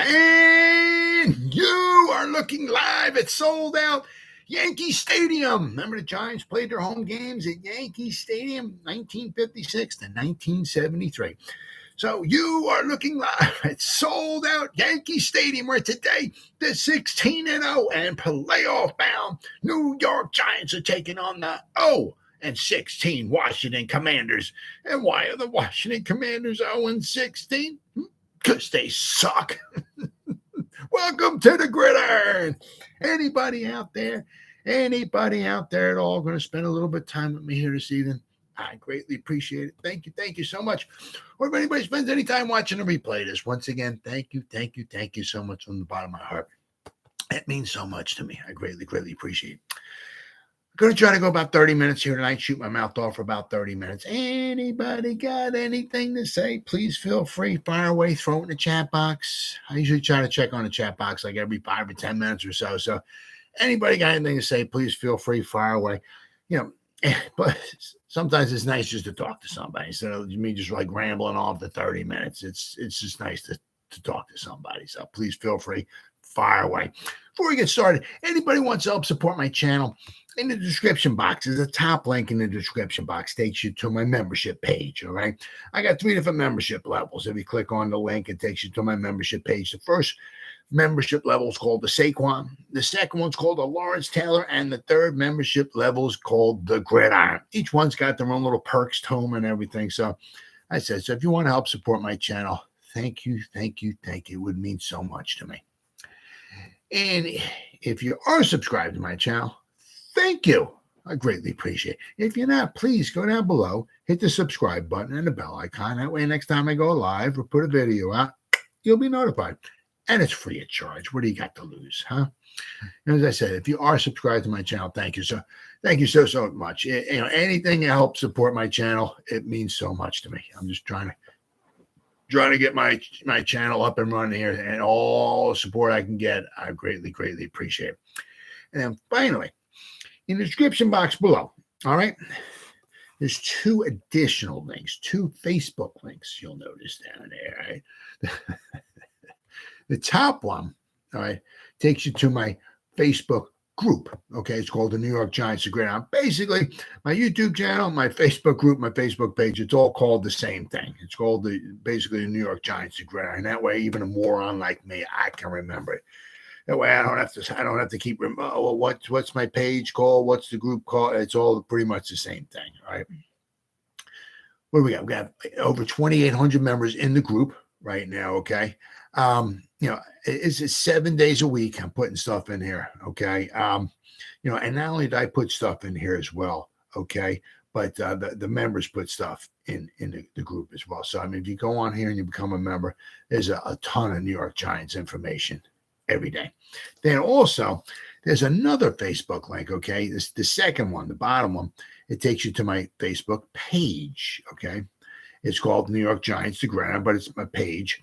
And you are looking live at sold out Yankee Stadium. Remember the Giants played their home games at Yankee Stadium 1956 to 1973. So you are looking live at sold out Yankee Stadium, where today the 16-0 and playoff bound New York Giants are taking on the 0-16 Washington Commanders. And why are the Washington Commanders 0-16? Because they suck. Welcome to the Gridiron. Anybody out there at all going to spend a little bit of time with me here this evening? I greatly appreciate it. Thank you so much. Or if anybody spends any time watching the replay this, once again, thank you so much from the bottom of my heart. That means so much to me. I greatly appreciate it. I'm going to try to go about 30 minutes here tonight, shoot my mouth off for about 30 minutes. Anybody got anything to say? Please feel free, fire away, throw it in the chat box. I usually try to check on the chat box like every 5 or 10 minutes or so. So anybody got anything to say, please feel free, fire away. But sometimes it's nice just to talk to somebody instead of me just like rambling off the 30 minutes. It's just nice to talk to somebody. So please feel free, fire away. Before we get started, anybody wants to help support my channel, in the description box, there's a top link in the description box, takes you to my membership page. All right. I got 3 different membership levels. If you click on the link, it takes you to my membership page. The first membership level is called the Saquon. The second one's called the Lawrence Taylor. And the third membership level is called the Gridiron. Each one's got their own little perks to them and everything. So I said, if you want to help support my channel, thank you. It would mean so much to me. And if you are subscribed to my channel, thank you. I greatly appreciate it. If you're not, please go down below, hit the subscribe button and the bell icon. That way, next time I go live or put a video out, you'll be notified. And it's free of charge. What do you got to lose, huh? And as I said, if you are subscribed to my channel, thank you. So thank you so much. Anything to help support my channel, it means so much to me. I'm just trying to get my channel up and running here, and all the support I can get, I greatly appreciate it. And then finally, in the description box below, all right, there's 2 additional links, 2 Facebook links you'll notice down there, right? The top one, all right, takes you to my Facebook group. Okay, it's called the New York Giants The Gridiron. Basically, my YouTube channel, my Facebook group, my Facebook page, it's all called the same thing. It's called basically the New York Giants The Gridiron. That way, even a moron like me, I can remember it. That way, I don't have to keep what's my page called, what's the group called. It's all pretty much the same thing. All right. What do we got? We have over 2,800 members in the group right now. Okay. It's 7 days a week. I'm putting stuff in here. Okay. And not only do I put stuff in here as well. Okay. But the members put stuff in the group as well. So, if you go on here and you become a member, there's a ton of New York Giants information every day. Then also, there's another Facebook link. Okay. This the second one, the bottom one. It takes you to my Facebook page. Okay. It's called New York Giants The Gridiron, but it's my page.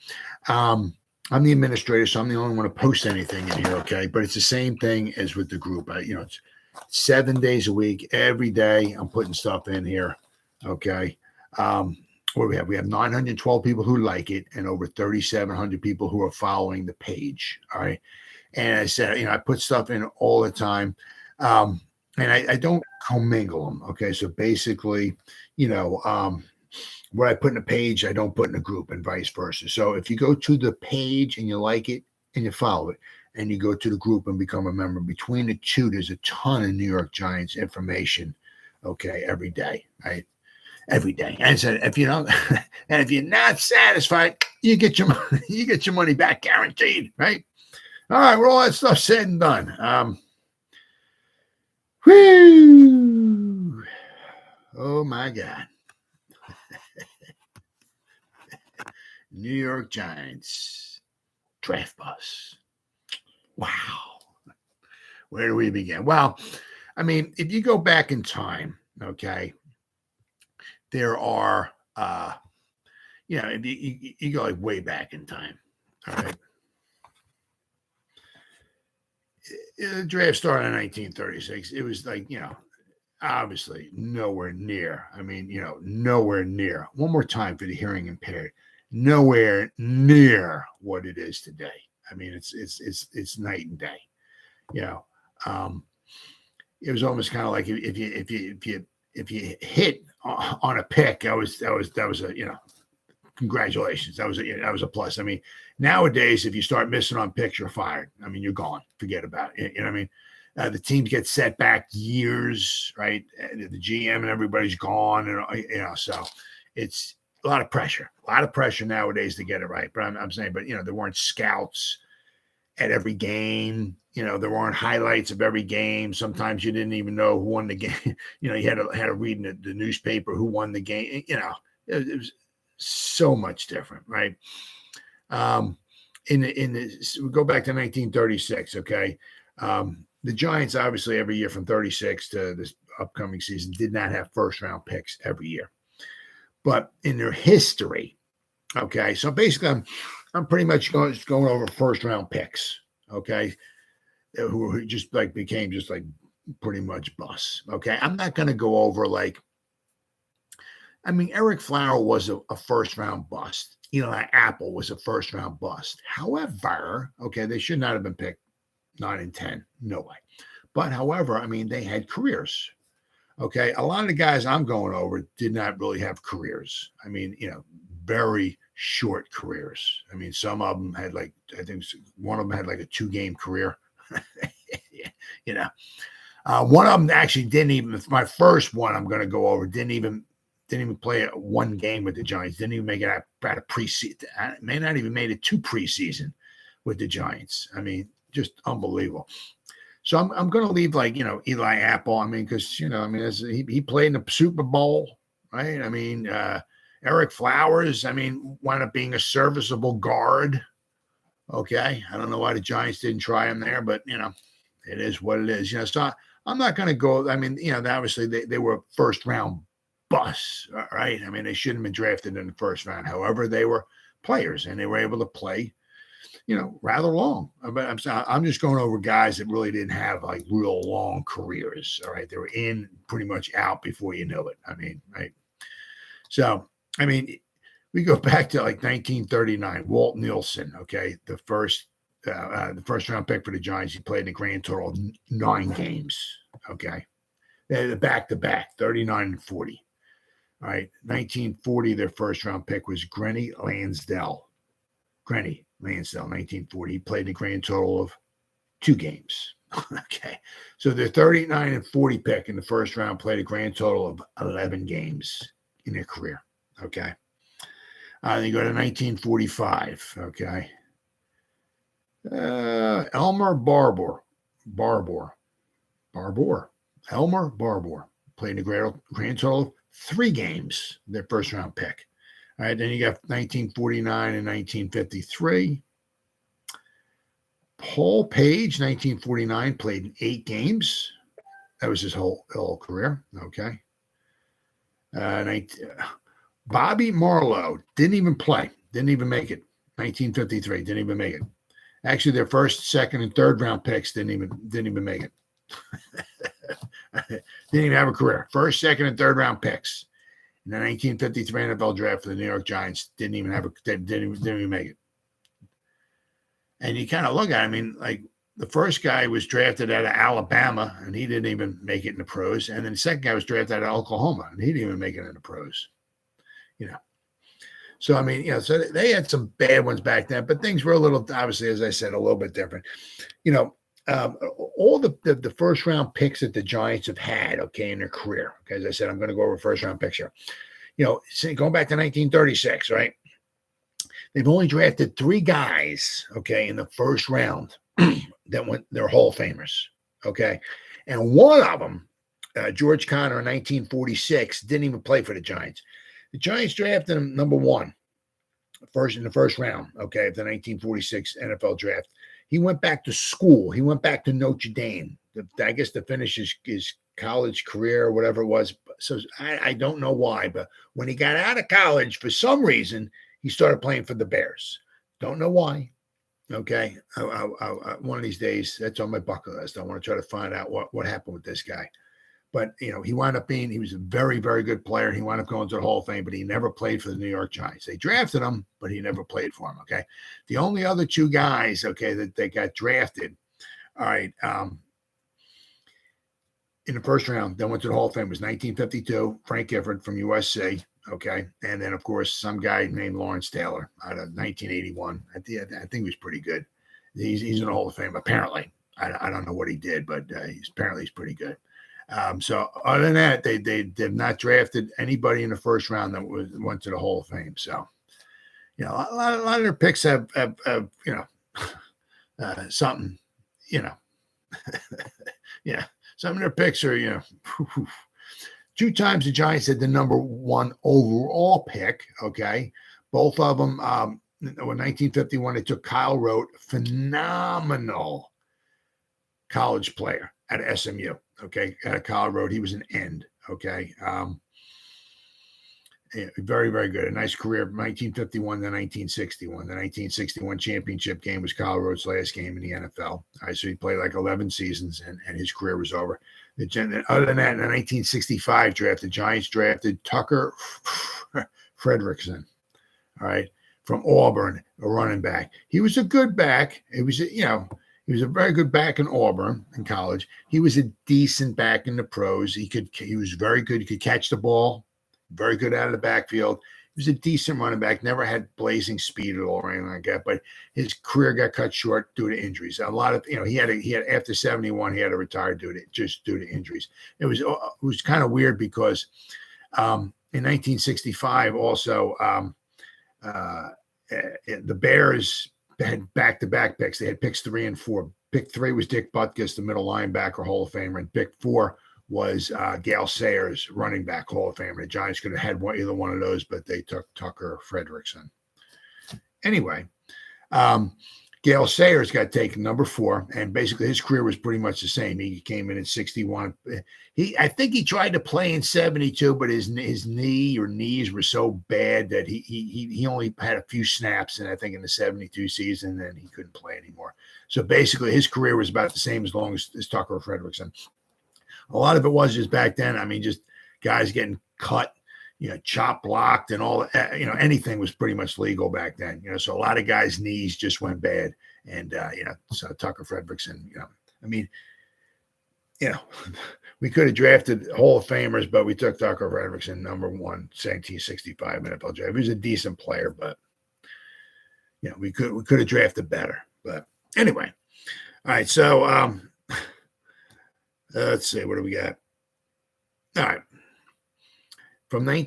I'm the administrator, so I'm the only one to post anything in here, okay? But it's the same thing as with the group. It's 7 days a week, every day. I'm putting stuff in here, okay? What do we have? We have 912 people who like it and over 3,700 people who are following the page, all right? And I said, I put stuff in all the time, and I don't commingle them, okay? So basically, what I put in a page, I don't put in a group, and vice versa. So if you go to the page and you like it and you follow it, and you go to the group and become a member, between the 2, there's a ton of New York Giants information, okay, every day, right? Every day. And so if you don't, and if you're not satisfied, you get your money back guaranteed, right? All right, well, all that stuff said and done. Whoo! Oh my God. New York Giants draft bus. Wow. Where do we begin? Well, if you go back in time, okay, there are, if you go like way back in time, all right. The draft started in 1936. It was like, obviously nowhere near. Nowhere near. One more time for the hearing impaired. nowhere near what it is today. I mean, it's night and day. You know, it was almost kind of like if you hit on a pick, that was a congratulations. That was a plus. I mean, nowadays, if you start missing on picks, you're fired. I mean, you're gone. Forget about it. You know what I mean? The teams get set back years, right? The GM and everybody's gone, and so it's a lot of pressure nowadays to get it right. But I'm saying, there weren't scouts at every game. There weren't highlights of every game. Sometimes you didn't even know who won the game. You had to read in the newspaper who won the game. It was so much different, right? We go back to 1936. Okay, the Giants obviously every year from 36 to this upcoming season did not have first round picks every year, but in their history, okay. So basically, I'm pretty much going over first round picks, okay, who just became pretty much busts. Okay, I'm not going to go over Eric Flower was a first round bust. Eli Apple was a first round bust. However, okay, they should not have been picked 9 and 10. No way. But however, they had careers. Okay. A lot of the guys I'm going over did not really have careers. Very short careers. Some of them had I think one of them had a 2-game career. One of them actually didn't even, my first one I'm going to go over, didn't even play one game with the Giants. Didn't even make it out of preseason. May not even made it to preseason with the Giants. Just unbelievable. So I'm going to leave Eli Apple. Because he played in the Super Bowl, right? Eric Flowers. Wound up being a serviceable guard. Okay, I don't know why the Giants didn't try him there, but it is what it is. So I'm not going to go. Obviously they were first round busts, right? They shouldn't have been drafted in the first round. However, they were players and they were able to play, rather long. But I'm just going over guys that really didn't have real long careers. All right, they were in pretty much out before you know it. Right. So we go back to 1939. Walt Nielsen, okay, the first round pick for the Giants. He played in a grand total of 9 games. Okay, they had back to back 39 and 40. All right, 1940, their first round pick was Grenny Lansdell. 1940. He played in a grand total of 2 games. Okay, so their 39 and 40 pick in the first round played a grand total of 11 games in their career. Okay, then you go to 1945. Okay, Elmer Barbour. Elmer Barbour played in a grand total of 3 games, their first round pick. All right, then you got 1949 and 1953. Paul Page, 1949, played in 8 games. That was his whole career. Okay. Bobby Marlowe didn't even play, didn't even make it. 1953, didn't even make it. Actually, their first, second, and third round picks didn't even make it. Didn't even have a career. First, second, and third round picks in the 1953 NFL draft for the New York Giants didn't even make it. And you kind of look at it, the first guy was drafted out of Alabama and he didn't even make it in the pros. And then the second guy was drafted out of Oklahoma and he didn't even make it in the pros. So, so they had some bad ones back then, but things were a little, obviously, as I said, a little bit different. All the first round picks that the Giants have had, okay, in their career. Okay, as I said, I'm going to go over first round picks here. Going back to 1936, right? They've only drafted 3 guys, okay, in the first round that they're Hall of Famers, okay, and one of them, George Connor in 1946, didn't even play for the Giants. The Giants drafted him number 1, in the first round, okay, of the 1946 NFL draft. He went back to school. He went back to Notre Dame, I guess, to finish his college career or whatever it was. So I don't know why, but when he got out of college, for some reason, he started playing for the Bears. Don't know why. Okay. I one of these days, that's on my bucket list. I want to try to find out what happened with this guy. But, he wound up he was a very, very good player. He wound up going to the Hall of Fame, but he never played for the New York Giants. They drafted him, but he never played for them, okay? The only other two guys, okay, that they got drafted, all right, in the first round, then went to the Hall of Fame was 1952, Frank Gifford from USC, okay? And then, of course, some guy named Lawrence Taylor out of 1981. I think he was pretty good. He's in the Hall of Fame, apparently. I don't know what he did, but he's pretty good. So other than that, they've not drafted anybody in the first round that went to the Hall of Fame. So, a lot of their picks have something, yeah. Some of their picks are, two times the Giants had the number one overall pick. Okay. Both of them, in 1951, they took Kyle Rote, phenomenal college player at SMU. Okay. At Kyle Rote, he was an end. Okay. Very, very good. A nice career from 1951 to 1961. The 1961 championship game was Kyle Rote's last game in the NFL. All right, so he played like 11 seasons, and his career was over. Other than that, in the 1965 draft, the Giants drafted Tucker Frederickson, all right, from Auburn, a running back. He was a good back. He was a very good back in Auburn in college. He was a decent back in the pros. He was very good. He could catch the ball. Very good out of the backfield. He was a decent running back, never had blazing speed at all or anything like that, but his career got cut short due to injuries. A lot of, he had after 71, he had to retire due to injuries. It was kind of weird because in 1965 also the Bears had back-to-back picks. They had picks 3 and 4. Pick 3 was Dick Butkus, the middle linebacker, Hall of Famer, and pick 4 was Gale Sayers, running back, Hall of Famer. The Giants could have had either one of those, but they took Tucker Frederickson. Anyway, Gale Sayers got taken number 4, and basically his career was pretty much the same. He came in at 61. I think he tried to play in 72, but his knee or knees were so bad that he only had a few snaps, and I think in the 72 season, then he couldn't play anymore. So basically his career was about the same as long as Tucker Frederickson. A lot of it was just back then. I mean, just guys getting cut, chop blocked and all, anything was pretty much legal back then, so a lot of guys' knees just went bad. And, so Tucker Frederickson, we could have drafted Hall of Famers, but we took Tucker Frederickson, number 1, 1965 NFL draft. He was a decent player, but, we could have drafted better. But anyway, all right. So, let's see, what do we got? All right. From a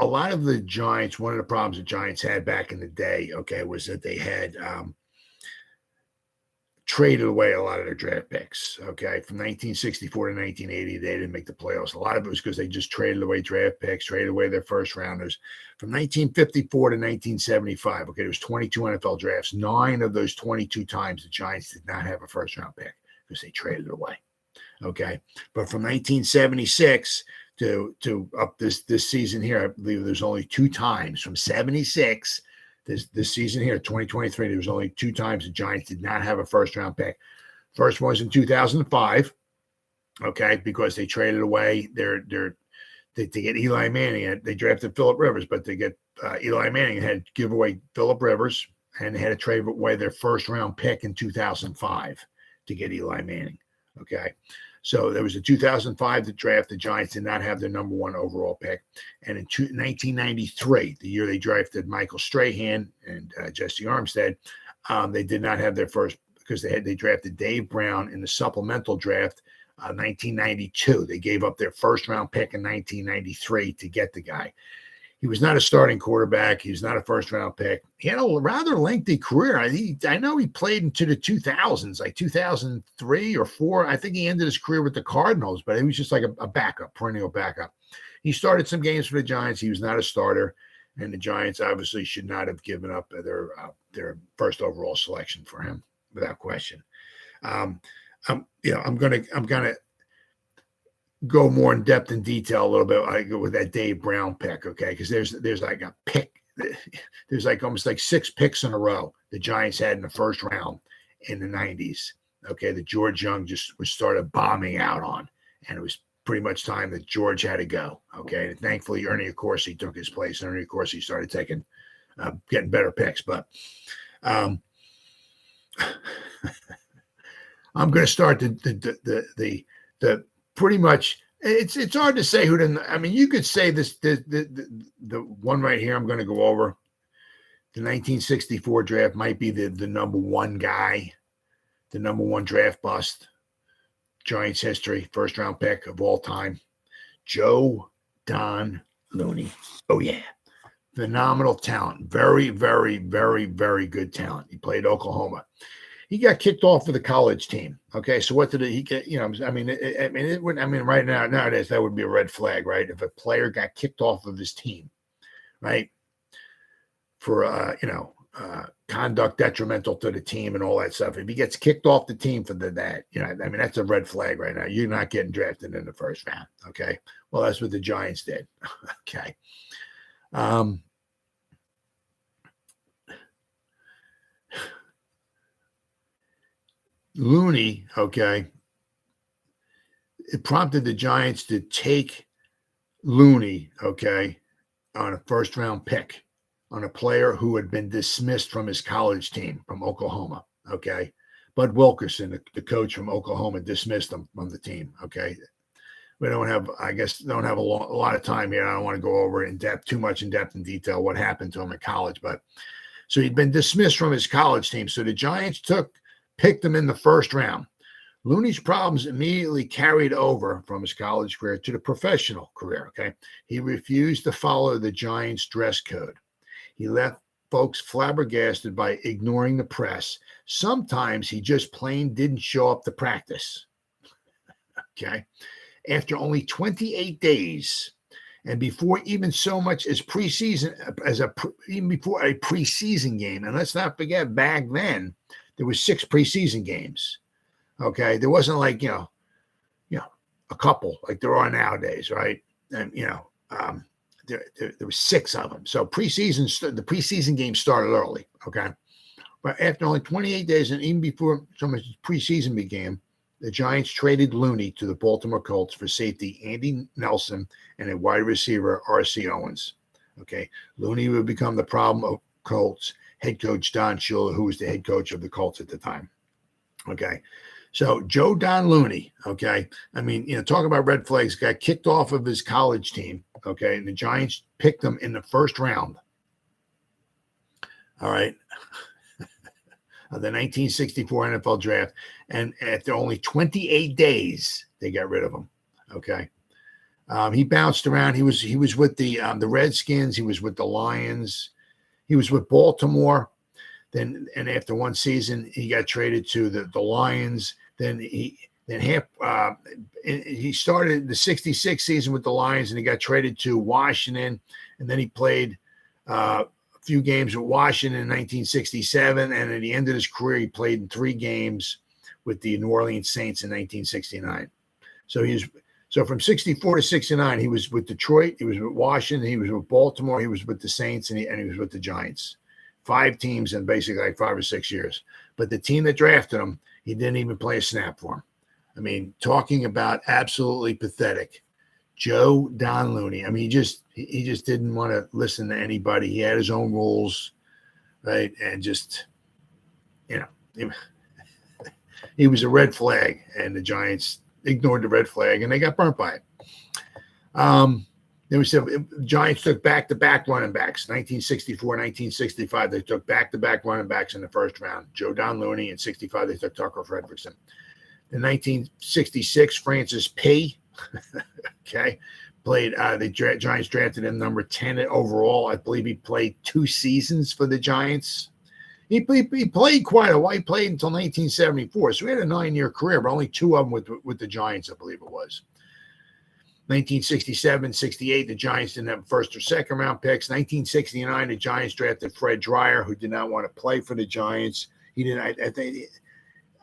lot of the Giants, one of the problems the Giants had back in the day, okay, was that they had traded away a lot of their draft picks, okay? From 1964 to 1980, they didn't make the playoffs. A lot of it was because they just traded away draft picks, traded away their first rounders. From 1954 to 1975, okay, there was 22 NFL drafts. 9 of those 22 times, the Giants did not have a first-round pick because they traded it away. Okay, but from 1976 to up this season here, I believe there's only 2 times from 76 this season here, 2023. There was only 2 times the Giants did not have a first round pick. First one was in 2005, okay, because they traded away they get Eli Manning. They drafted Phillip Rivers, but they get Eli Manning had to give away Phillip Rivers, and they had to trade away their first round pick in 2005 to get Eli Manning. Okay. So there was a 2005 draft. The Giants did not have their number 1 overall pick. And in 1993, the year they drafted Michael Strahan and Jesse Armstead, they did not have their first because they drafted Dave Brown in the supplemental draft 1992. They gave up their first round pick in 1993 to get the guy. He was not a starting quarterback. He was not a first-round pick. He had a rather lengthy career. I know he played into the 2000s, like 2003 or 4. I think he ended his career with the Cardinals, but he was just like a backup, perennial backup. He started some games for the Giants. He was not a starter, and the Giants obviously should not have given up their first overall selection for him, without question. I'm gonna go more in depth and detail a little bit with that Dave Brown pick, okay? Because there's like a pick, there's like almost like 6 picks in a row the Giants had in the first round in the 90s, okay? That George Young just started bombing out on, and it was pretty much time that George had to go. Okay. And thankfully, Ernie Accorsi took his place. Ernie Accorsi started getting better picks. But I'm going to start the pretty much. It's hard to say who didn't. I mean, you could say the one right here I'm going to go over. The 1964 draft might be the number one guy, the number one draft bust, Giants history, first round pick of all time, Joe Don Looney. Oh yeah, phenomenal talent, very, very, very, very good talent. He played Oklahoma. He got kicked off of the college team. Okay, so what did he get? You know, I mean, right now, nowadays that would be a red flag, right? If a player got kicked off of his team, right, for conduct detrimental to the team and all that stuff. If he gets kicked off the team for that, I mean, that's a red flag right now. You're not getting drafted in the first round. Okay, well, that's what the Giants did. Okay. Looney, okay, it prompted the Giants to take Looney, okay, on a first-round pick on a player who had been dismissed from his college team from Oklahoma, okay? Bud Wilkerson, the coach from Oklahoma, dismissed him from the team, okay? We don't have a lot of time here. I don't want to go over too much in depth in detail what happened to him in college, but so he'd been dismissed from his college team. So the Giants picked him in the first round. Looney's problems immediately carried over from his college career to the professional career, okay? He refused to follow the Giants' dress code. He left folks flabbergasted by ignoring the press. Sometimes he just plain didn't show up to practice, okay? After only 28 days, and before even so much as even before a preseason game, and let's not forget back then, there was 6 preseason games. Okay, there wasn't like a couple like there are nowadays, right? And there was 6 of them. So the preseason game started early. Okay, but after only 28 days, and even before so much preseason began, the Giants traded Looney to the Baltimore Colts for safety Andy Nelson and a wide receiver R.C. Owens. Okay, Looney would become the problem of Colts head coach Don Shula, who was the head coach of the Colts at the time. Okay. So Joe Don Looney, okay. I mean, talk about red flags, got kicked off of his college team. Okay. And the Giants picked him in the first round. All right. Of the 1964 NFL draft. And after only 28 days, they got rid of him. Okay. He bounced around. He was with the Redskins. He was with the Lions. He was with Baltimore, and after one season, he got traded to the Lions. Then he started the '66 season with the Lions, and he got traded to Washington. And then he played a few games with Washington in 1967, and at the end of his career, he played in 3 games with the New Orleans Saints in 1969. So from 64 to 69, he was with Detroit, he was with Washington, he was with Baltimore, he was with the Saints, and he was with the Giants. 5 teams in basically like 5 or 6 years. But the team that drafted him, he didn't even play a snap for him. I mean, talking about absolutely pathetic. Joe Don Looney. I mean, he just didn't want to listen to anybody. He had his own rules, right? And just, he was a red flag, and the Giants ignored the red flag, and they got burnt by it. Then we said Giants took back-to-back running backs. 1964, 1965, they took back-to-back running backs in the first round. Joe Don Looney. In 65, they took Tucker Frederickson. In 1966, Francis Paye, okay, played. The Giants drafted him number 10 overall. I believe he played 2 seasons for the Giants. He played quite a while. He played until 1974. So he had a 9-year career, but only 2 of them with the Giants, I believe it was. 1967, 68, the Giants didn't have first or second round picks. 1969, the Giants drafted Fred Dreyer, who did not want to play for the Giants. He didn't.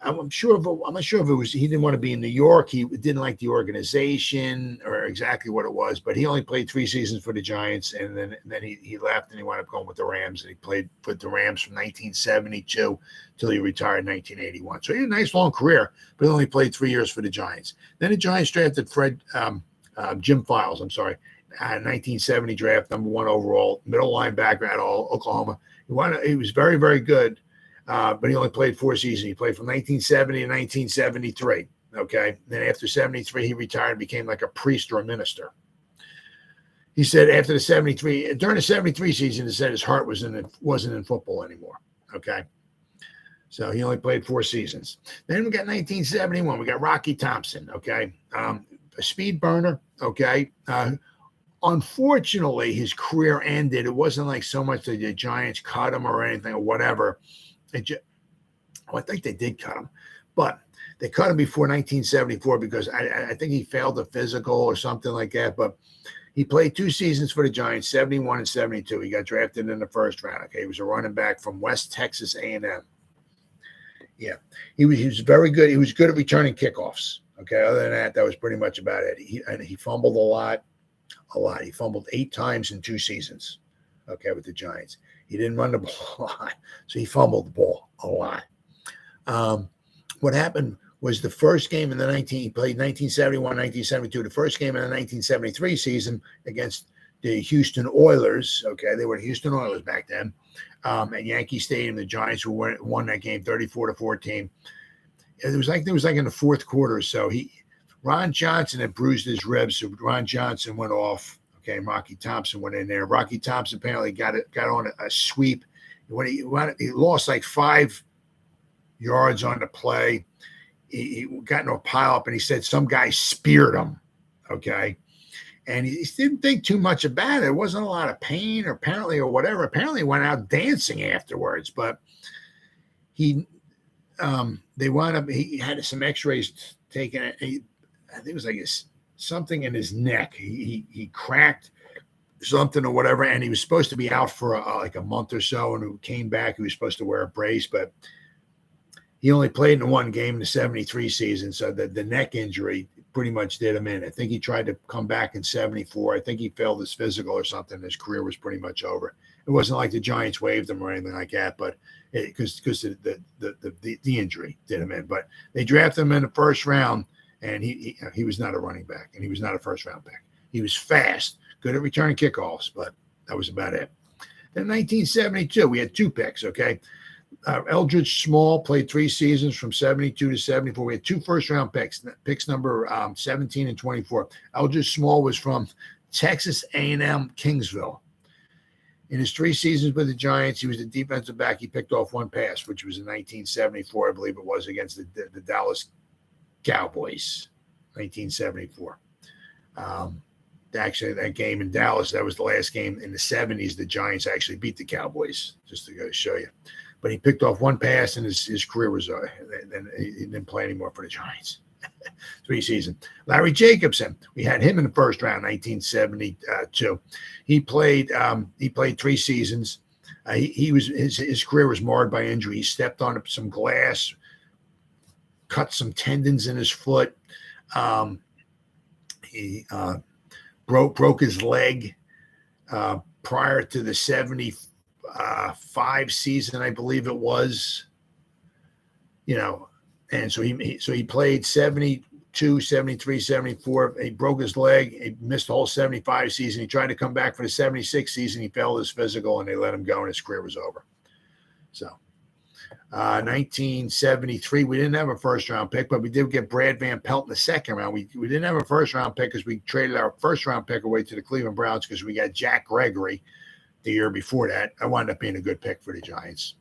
I'm not sure if it was he didn't want to be in New York. He didn't like the organization or exactly what it was, but he only played 3 seasons for the Giants, and then he left and he wound up going with the Rams, and he played with the Rams from 1972 till he retired in 1981. So he had a nice long career, but he only played 3 years for the Giants. Then the Giants drafted Jim Files, 1970 draft, number 1 overall, middle linebacker out of Oklahoma. He was very, very good. But he only played 4 seasons. He played from 1970 to 1973. Okay. Then after 73, he retired and became like a priest or a minister. He said during the 73 season, he said his heart wasn't in football anymore. Okay. So he only played 4 seasons. Then we got 1971. We got Rocky Thompson. Okay. A speed burner. Okay. Unfortunately, his career ended. It wasn't like so much that the Giants cut him or anything or whatever. I think they did cut him, but they cut him before 1974 because I think he failed a physical or something like that. But he played 2 seasons for the Giants, 71 and 72. He got drafted in the first round. Okay, he was a running back from West Texas A&M. Yeah, he was very good. He was good at returning kickoffs. Okay, other than that was pretty much about it. He fumbled a lot. He fumbled 8 times in 2 seasons. Okay, with the Giants. He didn't run the ball a lot, so he fumbled the ball a lot. What happened was the first game he played 1971, 1972. The first game in the 1973 season against the Houston Oilers. Okay, they were the Houston Oilers back then. At Yankee Stadium, the Giants won that game 34-14. It was like in the fourth quarter or so. Ron Johnson had bruised his ribs, so Ron Johnson went off. Okay, Rocky Thompson went in there. Rocky Thompson apparently got on a sweep. When he lost like 5 yards on the play. He got into a pile up, and he said some guy speared him. Okay, and he didn't think too much about it. It wasn't a lot of pain, or whatever. Apparently, he went out dancing afterwards. But they wound up. He had some X-rays taken. I think it was like something in his neck. He cracked something or whatever, and he was supposed to be out for like a month or so, and he came back. He was supposed to wear a brace, but he only played in 1 game in the 73 season, so the neck injury pretty much did him in. I think he tried to come back in 74. I think he failed his physical or something. His career was pretty much over. It wasn't like the Giants waived him or anything like that, but because the injury did him in. But they drafted him in the first round, and he was not a running back, and he was not a first-round pick. He was fast, good at returning kickoffs, but that was about it. Then 1972, we had 2 picks, okay? Eldridge Small played 3 seasons from 72 to 74. We had 2 first-round picks number 17 and 24. Eldridge Small was from Texas A&M Kingsville. In his 3 seasons with the Giants, he was the defensive back. He picked off 1 pass, which was in 1974, I believe it was, against the Dallas Cowboys, 1974. Actually, that game in Dallas, that was the last game in the 70s. The Giants actually beat the Cowboys, just to go show you. But he picked off 1 pass, and his career was then he didn't play anymore for the Giants. 3 seasons. Larry Jacobson, we had him in the first round, 1972. He played 3 seasons. His career was marred by injury. He stepped on some glass, cut some tendons in his foot. He broke his leg prior to the 75 season, I believe it was. And so he played 72, 73, 74. He broke his leg. He missed the whole 75 season. He tried to come back for the 76 season. He failed his physical, and they let him go, and his career was over. So 1973, we didn't have a first-round pick, but we did get Brad Van Pelt in the second round. We didn't have a first-round pick because we traded our first-round pick away to the Cleveland Browns because we got Jack Gregory the year before that. I wound up being a good pick for the Giants.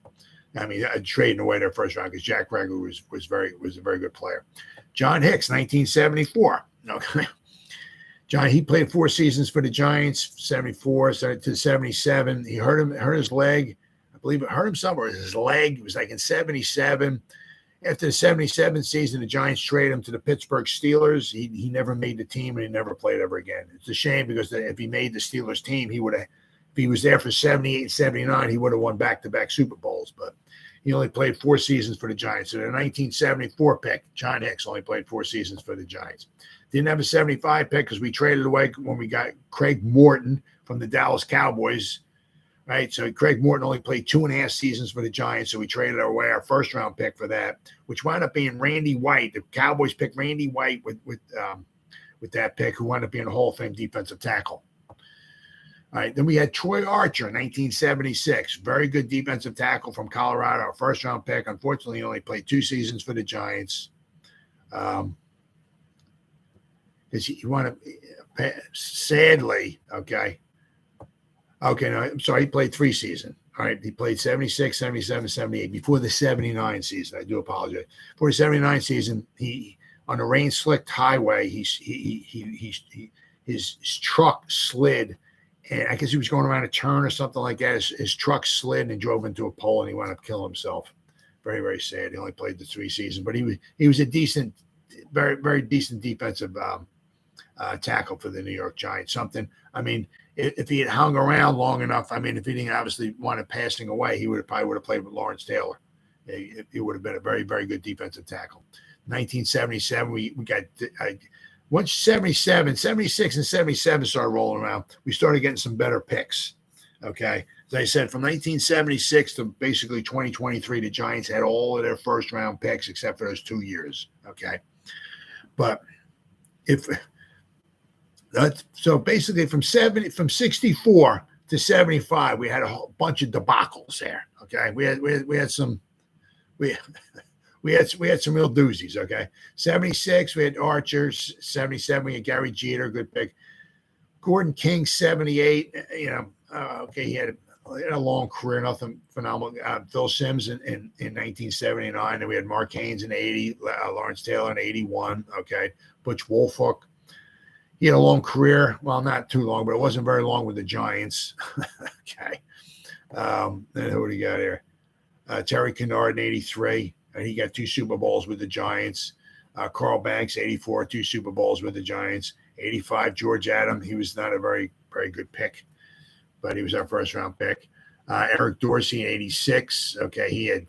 I mean, trading away their first round because Jack Gregory was a very good player. John Hicks, 1974. Okay. He played 4 seasons for the Giants, 74 to 77. He hurt his leg. I believe it hurt him somewhere. His leg. It was like in 77. After the 77 season, the Giants traded him to the Pittsburgh Steelers. He never made the team, and he never played ever again. It's a shame because if he made the Steelers team, he would have. If he was there for 78 and 79, he would have won back-to-back Super Bowls. But he only played 4 seasons for the Giants. So the 1974 pick, John Hicks, only played 4 seasons for the Giants. Didn't have a 75 pick because we traded away when we got Craig Morton from the Dallas Cowboys, right? So Craig Morton only played 2.5 seasons for the Giants, so we traded away our first-round pick for that, which wound up being Randy White. The Cowboys picked Randy White with that pick, who wound up being a Hall of Fame defensive tackle. All right, then we had Troy Archer in 1976. Very good defensive tackle from Colorado, our first-round pick. Unfortunately, he only played 2 seasons for the Giants. Because he wanted, sadly, okay, no, I'm sorry, he played 3 seasons. All right, he played 76, 77, 78 before the 79 season. I do apologize. Before the 79 season, he on the rain-slicked highway, his truck slid, and I guess he was going around a turn or something like that. His truck slid and drove into a pole, and he wound up killing himself. Very, very sad. He only played the 3 seasons, but he was a decent, very, very decent defensive tackle for the New York Giants. Something, I mean, if he had hung around long enough, I mean, if he didn't obviously want it passing away, he probably would have played with Lawrence Taylor. He would have been a very, very good defensive tackle. 1977, we got once 77, 76, and 77 started rolling around, we started getting some better picks. Okay, as I said, from 1976 to basically 2023, the Giants had all of their first-round picks except for those 2 years. Okay, but so basically from 64 to 75, we had a whole bunch of debacles there. Okay, we had some real doozies. Okay, 76 we had Archer, 77 we had Gary Jeter, good pick. Gordon King, 78. Okay, he had a long career, nothing phenomenal. Phil Simms in 1979, and we had Mark Haynes in 80, Lawrence Taylor in 81. Okay, Butch Wolfolk. He had a long career. Well, not too long, but it wasn't very long with the Giants. Okay. Then who do you got here? Terry Kennard in 83. And he got 2 Super Bowls with the Giants. Carl Banks, 84, 2 Super Bowls with the Giants. 85, George Adam. He was not a very, very good pick, but he was our first-round pick. Eric Dorsey in 86. Okay, he had,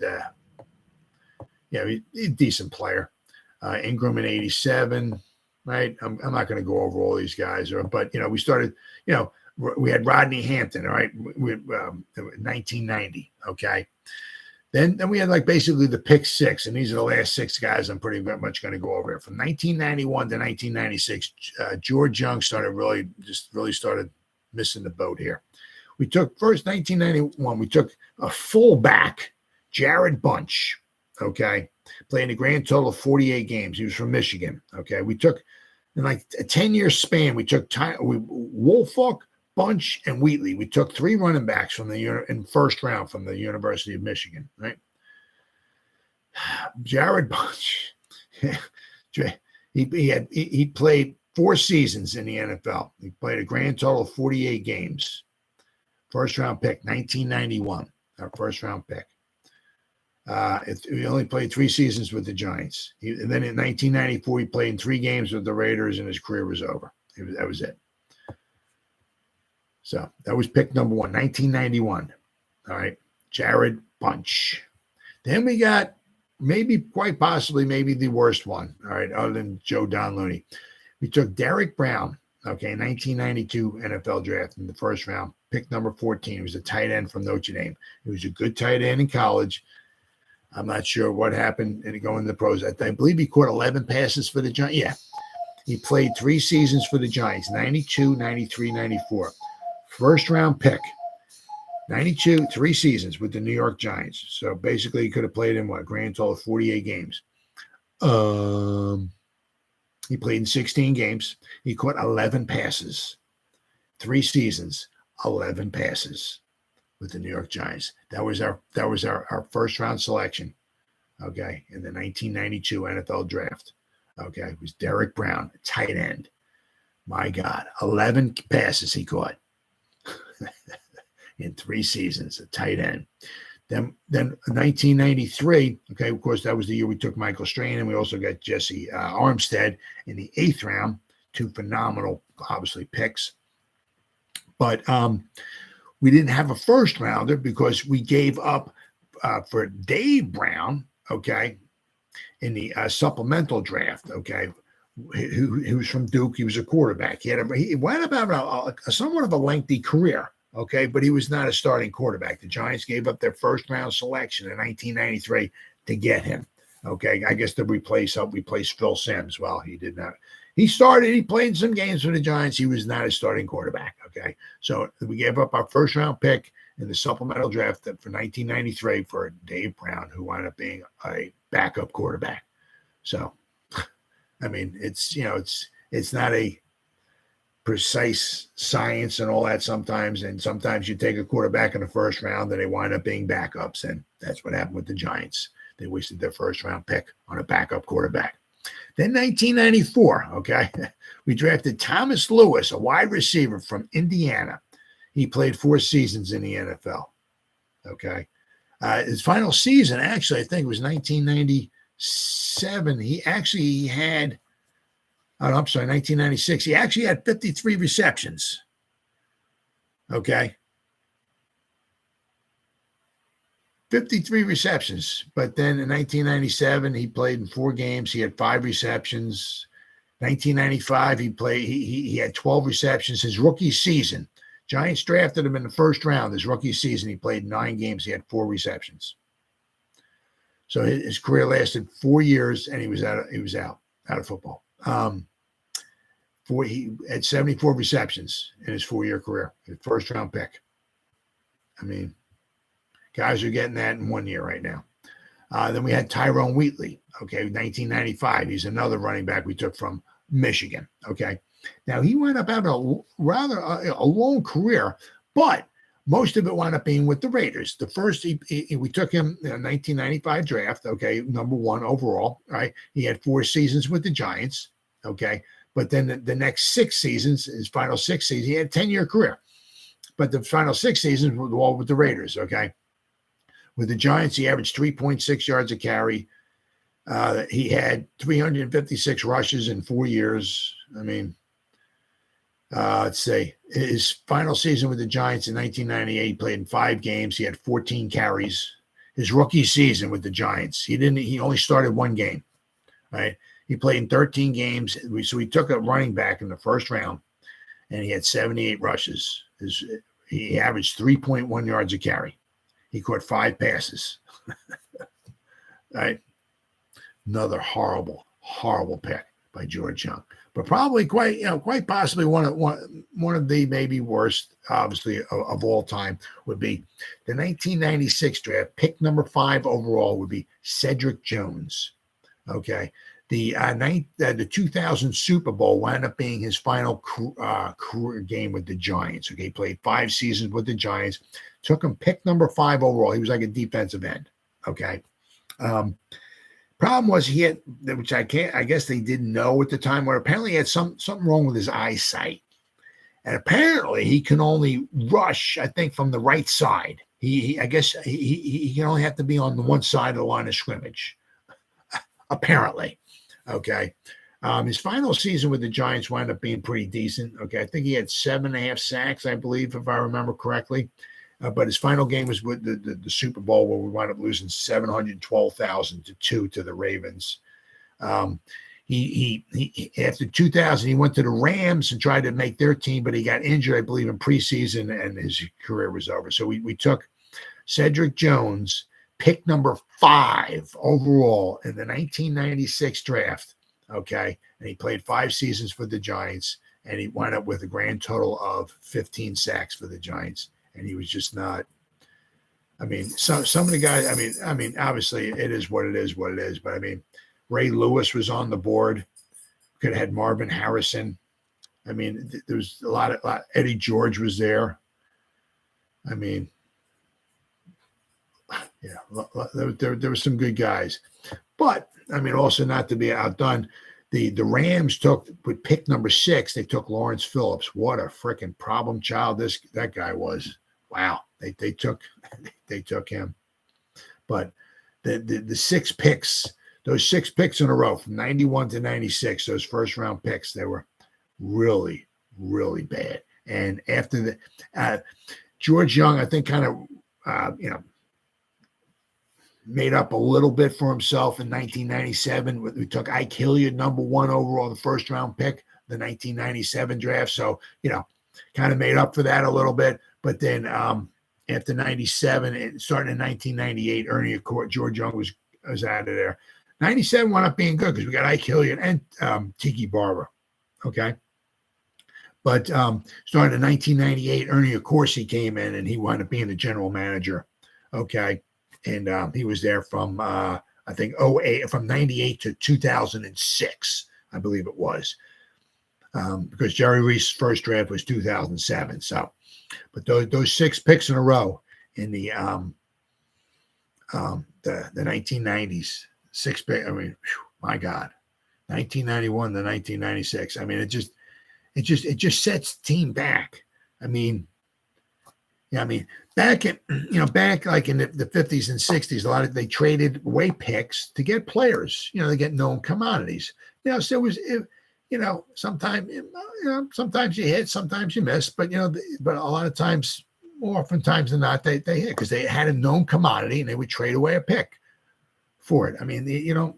he's a decent player. Ingram in 87. Right, I'm not going to go over all these guys, but we started. We had Rodney Hampton. All right, 1990. Okay, then we had like basically the pick 6, and these are the last 6 guys I'm pretty much going to go over here. From 1991 to 1996, George Young really started missing the boat here. We took first 1991. We took a fullback, Jared Bunch. Okay. Playing a grand total of 48 games. He was from Michigan. Okay. We took, in like a 10-year span, we took Wolfolk, Bunch, and Wheatley. We took 3 running backs from in first round from the University of Michigan, right? Jared Bunch, he played 4 seasons in the NFL. He played a grand total of 48 games. First round pick, 1991, our first round pick. He only played 3 seasons with the Giants. And then in 1994, he played in 3 games with the Raiders, and his career was over. That was it. So that was pick number 1, 1991. All right, Jared Bunch. Then we got quite possibly the worst one. All right, other than Joe Don Looney. We took Derek Brown. Okay, 1992 NFL draft in the first round. Pick number 14. He was a tight end from Notre Dame. He was a good tight end in college. I'm not sure what happened in going to the pros. I believe he caught 11 passes for the Giants. Yeah. He played 3 seasons for the Giants, 92, 93, 94. First round pick, 92, 3 seasons with the New York Giants. So basically he could have played in grand total of 48 games. He played in 16 games. He caught 11 passes. 3 seasons, 11 passes with the New York Giants. That was our first round selection. Okay, in the 1992 NFL draft. Okay, it was Derek Brown, tight end. My God, 11 passes he caught in 3 seasons, a tight end. Then 1993, okay, of course, that was the year we took Michael Strahan, and we also got Jesse Armstead in the 8th round. 2 phenomenal, obviously, picks. But we didn't have a first rounder because we gave up for Dave Brown, okay, in the supplemental draft, okay, who was from Duke. He was a quarterback. He went about a somewhat of a lengthy career, okay, but he was not a starting quarterback. The Giants gave up their first round selection in 1993 to get him. Okay, I guess to replace Phil Simms. Well, he did not. He played some games for the Giants. He was not a starting quarterback. Okay, so we gave up our first round pick in the supplemental draft for 1993 for Dave Brown, who wound up being a backup quarterback. So, I mean, it's not a precise science and all that sometimes. And sometimes you take a quarterback in the first round and they wind up being backups. And that's what happened with the Giants. They wasted their first round pick on a backup quarterback. Then 1994, okay, we drafted Thomas Lewis, a wide receiver from Indiana. He played 4 seasons in the NFL, okay. His final season, actually, I think it was 1997. He had, 1996. He actually had 53 receptions, okay. 53 receptions, but then in 1997, he played in 4 games. He had 5 receptions. 1995, he had 12 receptions. His rookie season, Giants drafted him in the first round. His rookie season, he played 9 games. He had 4 receptions. So his career lasted 4 years, and he was out of football. He had 74 receptions in his 4-year career. His first round pick. I mean, guys are getting that in 1 year right now. Then we had Tyrone Wheatley, okay, 1995. He's another running back we took from Michigan, okay. Now, he wound up having a long career, but most of it wound up being with the Raiders. The first, we took him in the 1995 draft, okay, number 1 overall, right? He had 4 seasons with the Giants, okay. But then the next 6 seasons, his final 6 seasons, he had a 10-year career. But the final 6 seasons were all with the Raiders, okay. With the Giants, he averaged 3.6 yards a carry. He had 356 rushes in 4 years. I mean, let's see. His final season with the Giants in 1998, he played in 5 games. He had 14 carries. His rookie season with the Giants, he only started 1 game, right? He played in 13 games. So we took a running back in the first round, and he had 78 rushes. He averaged 3.1 yards a carry. He caught 5 passes. Right? Another horrible, horrible pick by George Young. But probably quite possibly one of the maybe worst, obviously, of all time would be the 1996 draft. Pick number 5 overall would be Cedric Jones. Okay. The 2000 Super Bowl wound up being his final career game with the Giants. Okay, he played 5 seasons with the Giants. Took him pick number 5 overall. He was like a defensive end. Okay. Problem was he had, which I guess they didn't know at the time, where apparently he had something wrong with his eyesight. And apparently he can only rush, I think, from the right side. I guess he can only have to be on the one side of the line of scrimmage. Apparently. Okay. His final season with the Giants wound up being pretty decent. Okay. I think he had 7.5 sacks, I believe, if I remember correctly. But his final game was with the Super Bowl, where we wound up losing 712,000-2 to the Ravens. He after 2000, he went to the Rams and tried to make their team, but he got injured, I believe, in preseason, and his career was over. So we took Cedric Jones, pick number 5 overall in the 1996 draft. Okay. And he played 5 seasons for the Giants, and he wound up with a grand total of 15 sacks for the Giants. And he was just not, I mean, some of the guys, I mean, obviously it is what it is, but I mean, Ray Lewis was on the board. Could have had Marvin Harrison. I mean, there was a lot. Eddie George was there. I mean, yeah, there were some good guys, but I mean, also not to be outdone, the Rams took with pick number 6. They took Lawrence Phillips. What a freaking problem child that guy was. Wow, they took him, but the 6 picks, those 6 picks in a row from 91 to 96, those first round picks, they were really, really bad. And after the George Young, I think, kind of made up a little bit for himself in 1997. We took Ike Hilliard, number 1 overall, the first round pick, the 1997 draft. So, kind of made up for that a little bit. But then after 97, starting in 1998, Ernie Accord, George Young was out of there. 97 wound up being good because we got Ike Hilliard and Tiki Barber. Okay. But starting in 1998, Ernie Accorsi came in and he wound up being the general manager. Okay. And he was there from, I think, from 98 to 2006, I believe it was. Because Jerry Reese's first draft was 2007. So, but those 6 picks in a row in the 1990s, 6 pick. I mean, my God, 1991 to 1996. I mean, it just sets the team back. I mean, back like in the 50s and 60s, they traded away picks to get players. They get known commodities. So it was. Sometimes you hit, sometimes you miss, but but a lot of times, more oftentimes than not, they hit because they had a known commodity and they would trade away a pick for it. I mean, you don't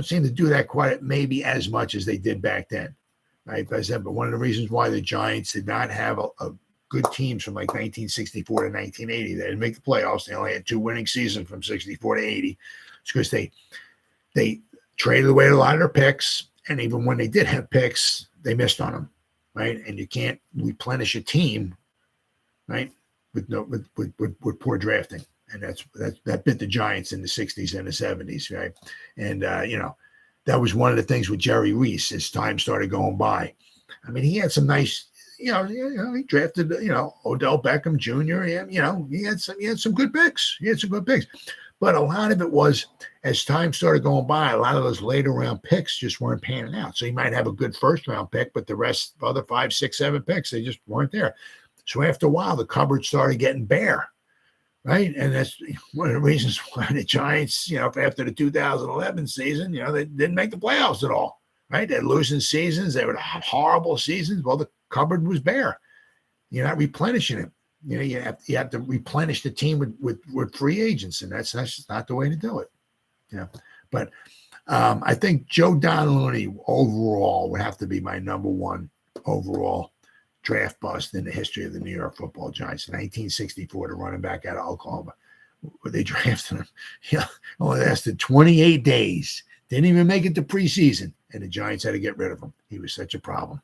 seem to do that quite maybe as much as they did back then, right? But one of the reasons why the Giants did not have a good teams from like 1964 to 1980, they didn't make the playoffs. They only had 2 winning seasons from 64 to 80. It's because they traded away a lot of their picks. And even when they did have picks, they missed on them, right? And you can't replenish a team, right, with poor drafting, and that bit the Giants in the 60s and the 70s, right? And that was one of the things with Jerry Reese as time started going by. I mean, he had some nice, he drafted, Odell Beckham Jr. He had some good picks. But a lot of it was, as time started going by, a lot of those later round picks just weren't panning out. So you might have a good first round pick, but the rest, other 5, 6, 7 picks, they just weren't there. So after a while, the cupboard started getting bare, right? And that's one of the reasons why the Giants, after the 2011 season, they didn't make the playoffs at all, right? They're losing seasons. They would have horrible seasons. Well, the cupboard was bare. You're not replenishing it. You have to replenish the team with free agents, and that's just not the way to do it. But I think Joe Don Looney overall would have to be my number 1 overall draft bust in the history of the New York Football Giants. In 1964, the running back out of Oklahoma, where they drafted him. Only lasted 28 days. Didn't even make it to preseason, and the Giants had to get rid of him. He was such a problem.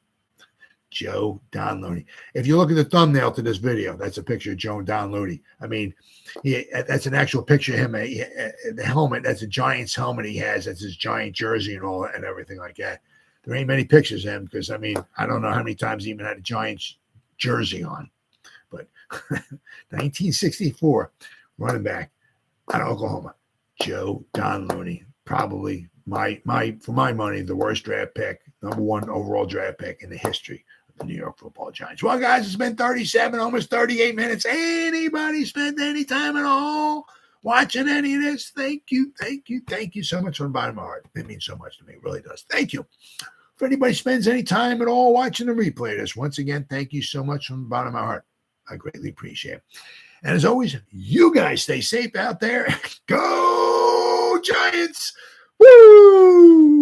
Joe Don Looney. If you look at the thumbnail to this video, that's a picture of Joe Don Looney. I mean, that's an actual picture of him. The helmet, that's a Giants helmet he has. That's his Giant jersey and all and everything like that. There ain't many pictures of him because, I mean, I don't know how many times he even had a Giants jersey on. But 1964, running back out of Oklahoma, Joe Don Looney, probably for my money, the worst draft pick, number 1 overall draft pick in the history of the New York Football Giants. Well, guys, it's been 37, almost 38 minutes. Anybody spend any time at all watching any of this? Thank you so much from the bottom of my heart. It means so much to me. It really does. Thank you. If anybody spends any time at all watching the replay of this, once again, thank you so much from the bottom of my heart. I greatly appreciate it. And as always, you guys stay safe out there. Go Giants! Woo!